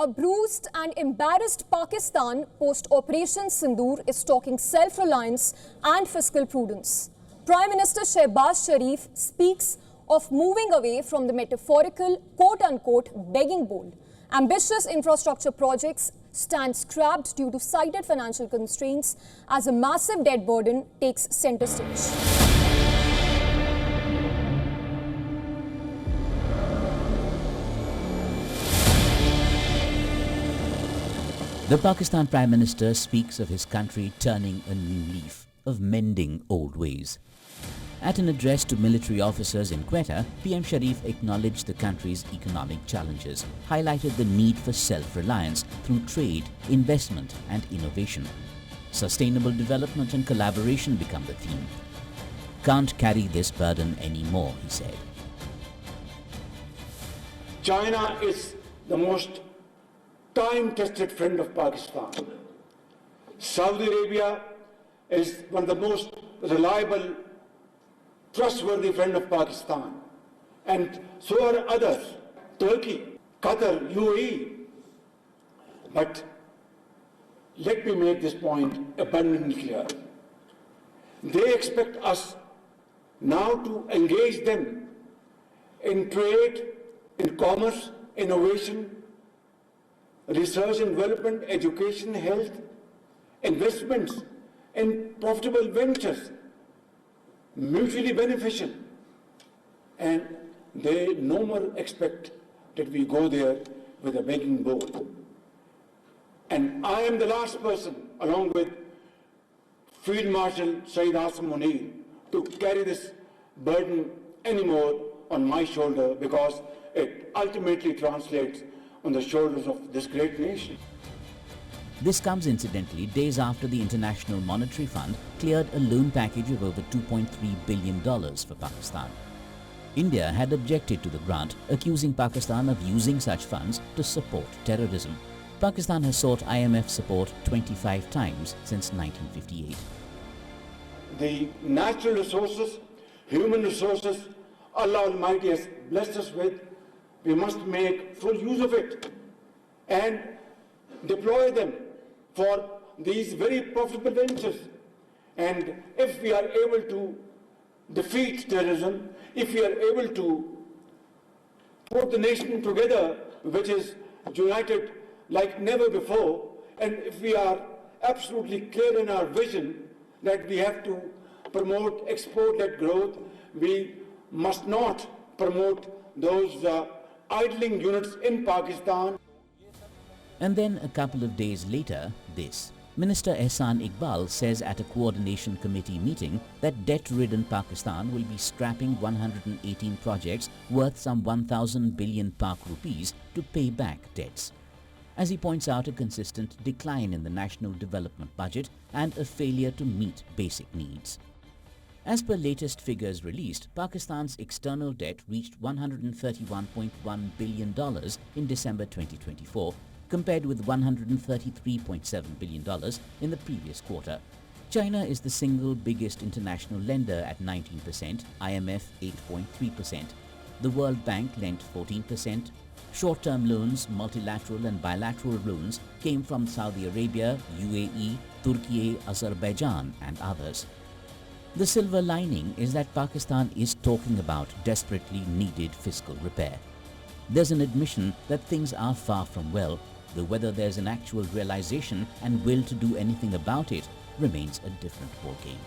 A bruised and embarrassed Pakistan post-Operation Sindoor is talking self-reliance and fiscal prudence. Prime Minister Shehbaz Sharif speaks of moving away from the metaphorical quote-unquote begging bowl. Ambitious infrastructure projects stand scrapped due to cited financial constraints as a massive debt burden takes center stage. The Pakistan Prime Minister speaks of his country turning a new leaf, of mending old ways. At an address to military officers in Quetta, PM Sharif acknowledged the country's economic challenges, highlighted the need for self-reliance through trade, investment and innovation. Sustainable development and collaboration become the theme. Can't carry this burden anymore, he said. China is the most time-tested friend of Pakistan. Saudi Arabia is one of the most reliable, trustworthy friend of Pakistan. And so are others, Turkey, Qatar, UAE. But let me make this point abundantly clear. They expect us now to engage them in trade, in commerce, innovation, research and development, education, health, investments, and profitable ventures, mutually beneficial. And they no more expect that we go there with a begging bowl. And I am the last person, along with Field Marshal Saeed Asim Munir, to carry this burden anymore on my shoulder, because it ultimately translates on the shoulders of this great nation. This comes incidentally days after the International Monetary Fund cleared a loan package of over $2.3 billion for Pakistan. India had objected to the grant, accusing Pakistan of using such funds to support terrorism. Pakistan has sought IMF support 25 times since 1958. The natural resources, human resources, Allah Almighty has blessed us with, we must make full use of it and deploy them for these very profitable ventures. And if we are able to defeat terrorism, if we are able to put the nation together, which is united like never before, and if we are absolutely clear in our vision that we have to promote export-led growth, we must not promote those idling units in Pakistan. And then a couple of days later, this. Minister Ehsan Iqbal says at a coordination committee meeting that debt-ridden Pakistan will be scrapping 118 projects worth some 1,000 billion Pak rupees to pay back debts. As he points out a consistent decline in the national development budget and a failure to meet basic needs. As per latest figures released, Pakistan's external debt reached $131.1 billion in December 2024, compared with $133.7 billion in the previous quarter. China is the single biggest international lender at 19%, IMF 8.3%. The World Bank lent 14%. Short-term loans, multilateral and bilateral loans came from Saudi Arabia, UAE, Turkey, Azerbaijan and others. The silver lining is that Pakistan is talking about desperately needed fiscal repair. There's an admission that things are far from well, though whether there's an actual realization and will to do anything about it remains a different ballgame.